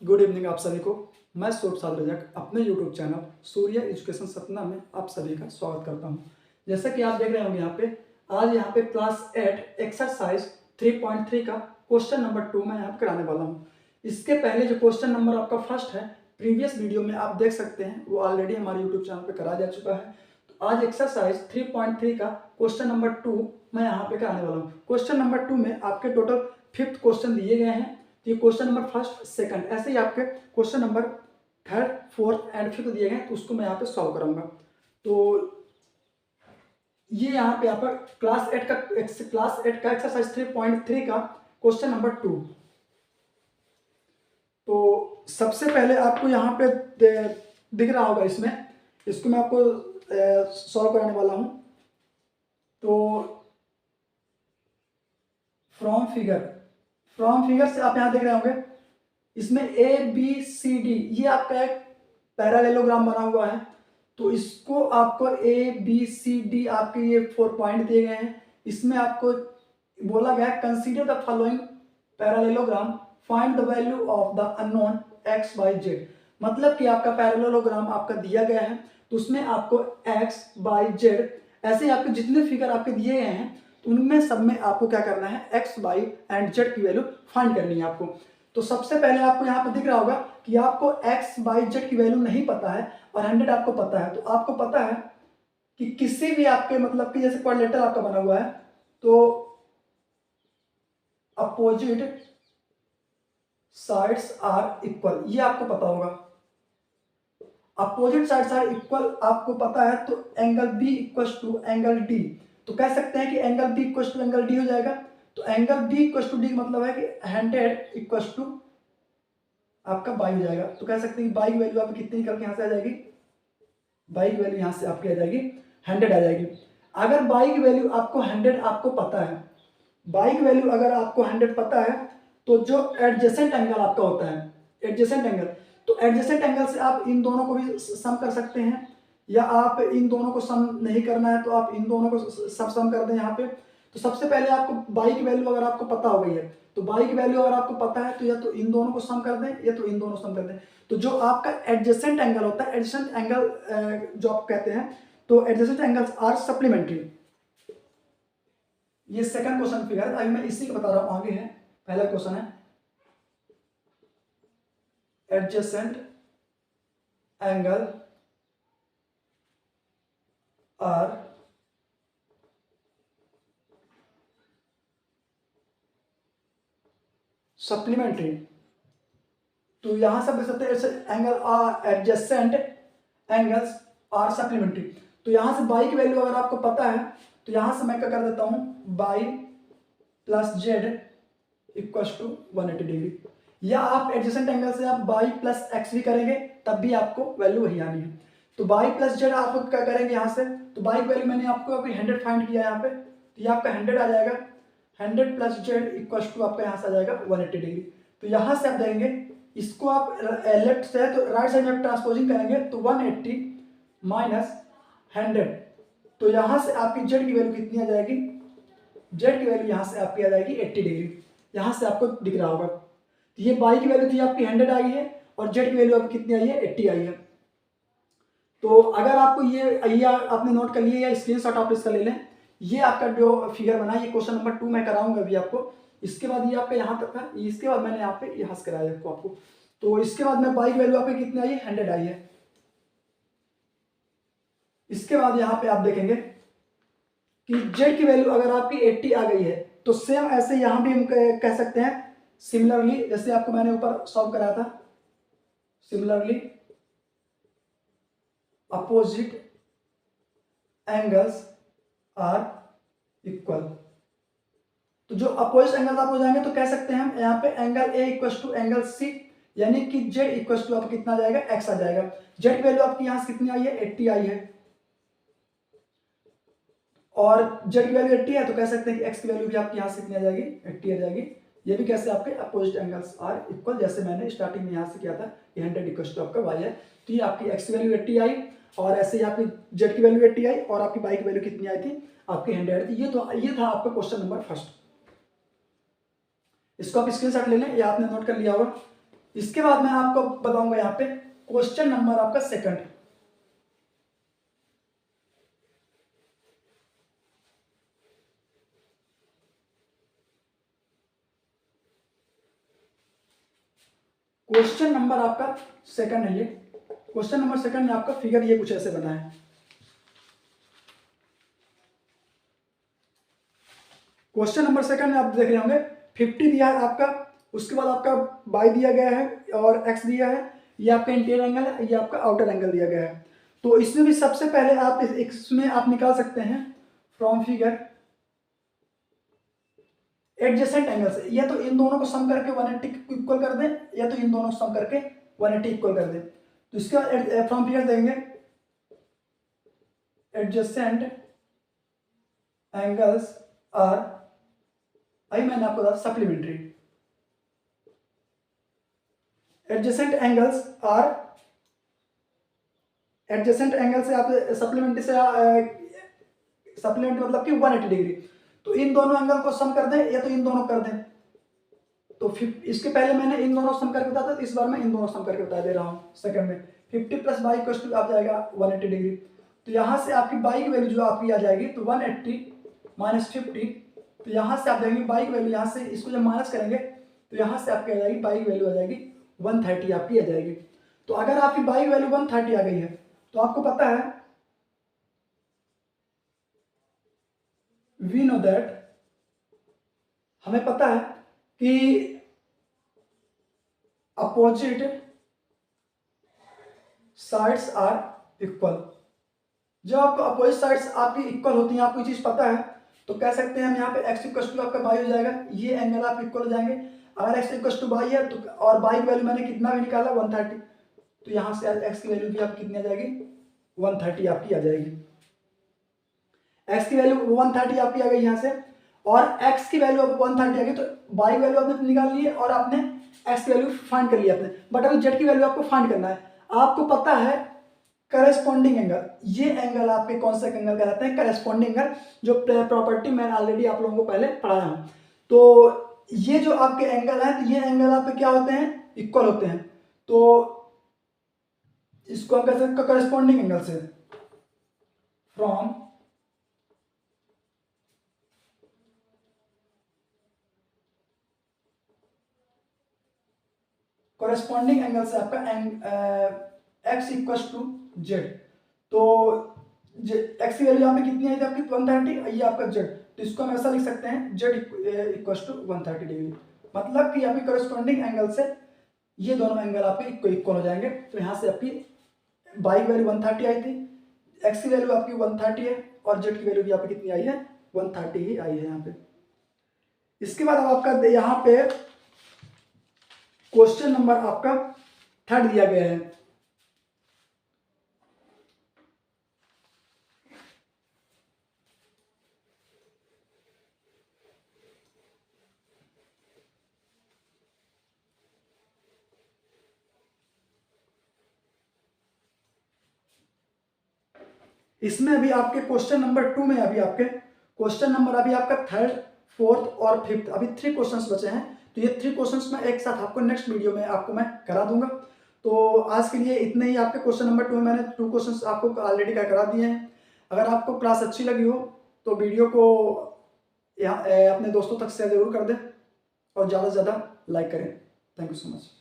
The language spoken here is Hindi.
गुड इवनिंग आप सभी को। मैं सूरज रजक अपने यूट्यूब चैनल सूर्य एजुकेशन सतना में आप सभी का स्वागत करता हूं। जैसा कि आप देख रहे होंगे आज यहाँ पे क्लास 8 एक्सरसाइज 3.3 का क्वेश्चन नंबर 2 मैं यहाँ पे कराने वाला हूँ। इसके पहले जो क्वेश्चन नंबर आपका फर्स्ट है, प्रीवियस वीडियो में आप देख सकते हैं, वो ऑलरेडी हमारे यूट्यूब चैनल पर करा जा चुका है। तो आज एक्सरसाइज 3.3 का क्वेश्चन नंबर 2 मैं यहाँ पे कराने वाला हूँ। क्वेश्चन नंबर 2 में आपके टोटल 5 क्वेश्चन दिए गए हैं। ये क्वेश्चन नंबर फर्स्ट, सेकंड, ऐसे ही आपके question number third, fourth and fifth दिए गए, तो उसको मैं यहाँ पे सॉल्व करूंगा। तो ये यहाँ पे आप क्लास 8 का एक्सरसाइज 3.3 का क्वेश्चन नंबर 2। तो सबसे पहले आपको यहाँ पे दिख रहा होगा, इसको मैं आपको सॉल्व कराने वाला हूँ। तो फ्रॉम फिगर से आप यहाँ देख रहे होंगे, इसमें ए बी सी डी ये आपका एक पैरालेलोग्राम बना हुआ है। तो इसको आपको ए बी सी डी आपके ये 4 पॉइंट दिए गए हैं। इसमें आपको बोला गया है consider the following parallelogram, find the value of the unknown x y z. मतलब कि आपका पैरालेलोग्राम आपका दिया गया है, तो उसमें आपको एक्स वाई जेड ऐसे आपके जितने फिगर आपके दिए गए हैं, तो उनमें सब में आपको क्या करना है, एक्स वाई एंड जेड की वैल्यू फाइंड करनी है आपको। तो सबसे पहले आपको यहाँ पे दिख रहा होगा कि आपको एक्स वाई जेड की वैल्यू नहीं पता है और 100 आपको पता है। तो आपको पता है कि किसी भी आपके मतलब कि जैसे क्वाड्रिलेटरल आपका बना हुआ है, तो अपोजिट साइड्स आर इक्वल, ये आपको पता होगा। अपोजिट साइड्स आर इक्वल आपको पता है, तो angle B equal to angle D. तो कह सकते हैं कि angle B equal to angle D हो जाएगा। तो angle B equal to D मतलब है कि 100 इक्वल टू आपका बाई हो जाएगा। तो कह सकते हैं कि बाई की वैल्यू आपकी कितनी निकल के यहाँ से आ जाएगी, बाई की वैल्यू यहाँ से आपकी आ जाएगी 100 आ जाएगी। अगर बाई की वैल्यू आपको 100 आपको पता है, बाई की वैल्यू अगर आपको 100 पता है, तो जो एडजेसेंट एंगल आपका होता है, एडजेसेंट एंगल, तो एडजेसेंट एंगल से आप इन दोनों को भी सम कर सकते हैं, या आप इन दोनों को सम नहीं करना है तो आप इन दोनों को सब सम कर दें यहाँ पे। तो सबसे पहले आपको बाई की वैल्यू अगर आपको पता हो गई है, तो बाई की वैल्यू अगर आपको पता है, तो या तो इन दोनों को सम कर दें या तो इन दोनों सम कर दें। तो जो आपका एडजेसेंट एंगल होता है, एडजेसेंट एंगल जो आप कहते हैं, तो एडजेसेंट एंगल्स आर सप्लीमेंट्री। ये सेकंड क्वेश्चन फिगर, अभी मैं इसी को बता रहा हूं, आगे है। पहला क्वेश्चन है एडजेसेंट एंगल आर सप्लीमेंट्री। तो यहां से देख सकते हैं angle are adjacent angles are supplementary. तो यहां से बाई की वैल्यू अगर आपको पता है, तो यहां से मैं क्या कर देता हूं, y plus z equal to 180 degree. या आप एडजेसेंट एंगल से आप बाई प्लस एक्स भी करेंगे, तब भी आपको वैल्यू वही आनी है। तो बाई प्लस जेड आप क्या करेंगे यहाँ से, तो बाई की वैल्यू मैंने आपको अभी 100 फाइंड किया यहाँ पे, तो ये आपका 100 आ जाएगा। 100 प्लस जेड इक्वल टू आपका यहाँ से आ जाएगा 180 डिग्री। तो यहाँ से आप देंगे, इसको आप लेफ्ट से तो राइट साइड में ट्रांसपोजिंग करेंगे, तो 180 माइनस 100, तो यहाँ से आपकी जेड की वैल्यू कितनी आ जाएगी, जेड की वैल्यू यहाँ से आपकी आ जाएगी 80 डिग्री। यहाँ से आपको दिख रहा होगा। तो ये बाई की वैल्यू थी आपकी 100 आई है, और जेड की वैल्यू आपकी कितनी आई है, 80 आई है। तो अगर आपको ये आपने नोट कर लिया या स्क्रीनशॉट आप इसका ले लें, ये आपका जो फिगर बना है, ये क्वेश्चन नंबर 2 मैं कराऊंगा अभी आपको। इसके बाद ये आपका यहाँ तक है, इसके बाद मैंने यहाँ पे यहाँ से कराया आपको। तो इसके बाद में बाई की वैल्यू आपकी कितनी आई है, 100 आई है। इसके बाद यहाँ पे आप देखेंगे कि जेड की वैल्यू अगर आपकी 80 आ गई है, तो सेम ऐसे यहां भी हम कह सकते हैं सिमिलरली, जैसे आपको मैंने ऊपर सॉल्व कराया था, similarly opposite angles are equal. तो जो अपोजिट एंगल आप हो जाएंगे, तो कह सकते हैं हम यहाँ पे angle A equal to angle C, यानी कि जेड इक्वल टू आपको कितना आ जाएगा, एक्स आ जाएगा। जेड की वैल्यू आपकी यहां से कितनी आई है, 80 आई है, और जेड की वैल्यू 80 है, तो कह सकते हैं कि एक्स की वैल्यू भी आपकी यहाँ से कितनी आ जाएगी, 80 आ जाएगी। ये भी कैसे आपके अपोजिट एंगल्स आर इक्वल, जैसे मैंने स्टार्टिंग में यहाँ से किया था कि 100 इक्वल टू आपका वाई है। तो ये आपकी एक्स की वैल्यू 80 आई, और ऐसे ही आपकी जेड की वैल्यू 80 आई, और आपकी वाई की वैल्यू कितनी आई थी, आपकी 100 आई थी। ये था आपका क्वेश्चन नंबर फर्स्ट। इसको आप स्क्रीनशॉट ले लें या आपने नोट कर लिया होगा। इसके बाद मैं आपको बताऊंगा यहाँ पे क्वेश्चन नंबर आपका सेकंड। क्वेश्चन नंबर आपका सेकंड है ये। क्वेश्चन नंबर सेकंड में आपका फिगर ये कुछ ऐसे बना है। क्वेश्चन नंबर सेकंड में आप देख रहे होंगे 50 दिया है आपका, उसके बाद आपका y दिया गया है और x दिया है, ये आपका इंटीरियर एंगल है, ये आपका आउटर एंगल दिया गया है। तो इसमें भी सबसे पहले आप इसमें आप निकाल सकते हैं फ्रॉम फिगर एडजेसेंट एंगल से, या तो इन दोनों को सम करके 180 इक्वल कर दें, या तो इन दोनों को सम करके 180 इक्वल कर दें। तो इसका फ्रॉम फिगर देंगे एडजेसेंट एंगल्स आर, अभी मैंने आपको बताया supplementary, adjacent angles are, adjacent angle से आप सप्लीमेंट्री से सप्लीमेंट्री मतलब कि 180 डिग्री। तो इन दोनों एंगल को सम कर दें या तो इन दोनों कर दें। तो इसके पहले मैंने इन दोनों सम करके बताया था, इस बार मैं इन दोनों सम करके बता दे रहा हूँ सेकंड में। 50 प्लस बाई इक्वल आप जाएगा 180 डिग्री। तो यहाँ से आपकी बाई की वैल्यू जो आपकी आ जाएगी तो 180 माइनस 50। तो यहाँ से आप देखेंगे बाई की वैल्यू, यहाँ से इसको जब माइनस करेंगे तो यहाँ से आपकी आ जाएगी बाई की वैल्यू आ जाएगी 130 आपकी आ जाएगी। तो अगर आपकी बाई की वैल्यू 130 आ गई है तो आपको पता है वी नो दैट, हमें पता है कि अपोजिट साइड्स आर इक्वल। जब आपको अपोजिट साइड्स आपकी इक्वल होती हैं, आपको चीज पता है, तो कह सकते हैं हम यहाँ पे x इक्वल टू आपका बाई हो जाएगा, ये एंगल आप इक्वल हो जाएंगे। अगर x इक्वल टू बाई है तो और बाई की वैल्यू मैंने कितना भी निकाला 130, तो यहाँ से x की वैल्यू भी आप कितनी आ जाएगी 130 आपकी आ जाएगी। x की वैल्यू 130 आपकी आ गई यहाँ से, और x की वैल्यू अब 130 आ गई, तो y की वैल्यू आपने निकाल ली है और आपने x की वैल्यू फाइंड कर लिया आपने। बट अभी z की वैल्यू आपको फाइंड करना है। आपको पता है करेस्पॉन्डिंग एंगल, ये एंगल आपके कौन सा एंगल कहलाते हैं, करेस्पॉन्डिंग एंगल, जो प्रॉपर्टी मैंने ऑलरेडी आप लोगों को पहले पढ़ाया हूं। तो ये जो आपके एंगल है, तो ये एंगल आपके क्या होते हैं, इक्वल होते हैं। तो इसको हम कह सकते हैं करेस्पॉन्डिंग एंगल से, फ्रॉम कॉरेस्पॉन्डिंग एंगल से आपका एक्स इक्वल टू जेड। तो एक्स की वैल्यू यहाँ पे कितनी आई थी आपकी 130, ये आपका जेड, तो इसको हम ऐसा लिख सकते हैं जेड इक्वल टू 130 डिग्री। मतलब कि आपकी कॉरेस्पॉन्डिंग एंगल से ये दोनों एंगल आपके इक्वल हो जाएंगे। तो यहाँ से आपकी बाई की वैल्यू 130 आई थी, एक्स की वैल्यू आपकी 130 है, और जेड की वैल्यू भी आपकी कितनी आई है 130 ही आई है यहाँ पे। इसके बाद अब आपका यहाँ पे क्वेश्चन नंबर आपका थर्ड दिया गया है। इसमें अभी आपके क्वेश्चन नंबर 2 में अभी आपके क्वेश्चन नंबर अभी आपका थर्ड, फोर्थ और फिफ्थ, अभी 3 क्वेश्चंस बचे हैं। तो ये 3 क्वेश्चंस मैं एक साथ आपको नेक्स्ट वीडियो में आपको मैं करा दूंगा। तो आज के लिए इतने ही। आपके क्वेश्चन नंबर 2 में मैंने 2 क्वेश्चंस आपको ऑलरेडी करा दिए हैं। अगर आपको क्लास अच्छी लगी हो तो वीडियो को यहाँ अपने दोस्तों तक शेयर जरूर कर दें और ज़्यादा से ज़्यादा लाइक करें। Thank you so much.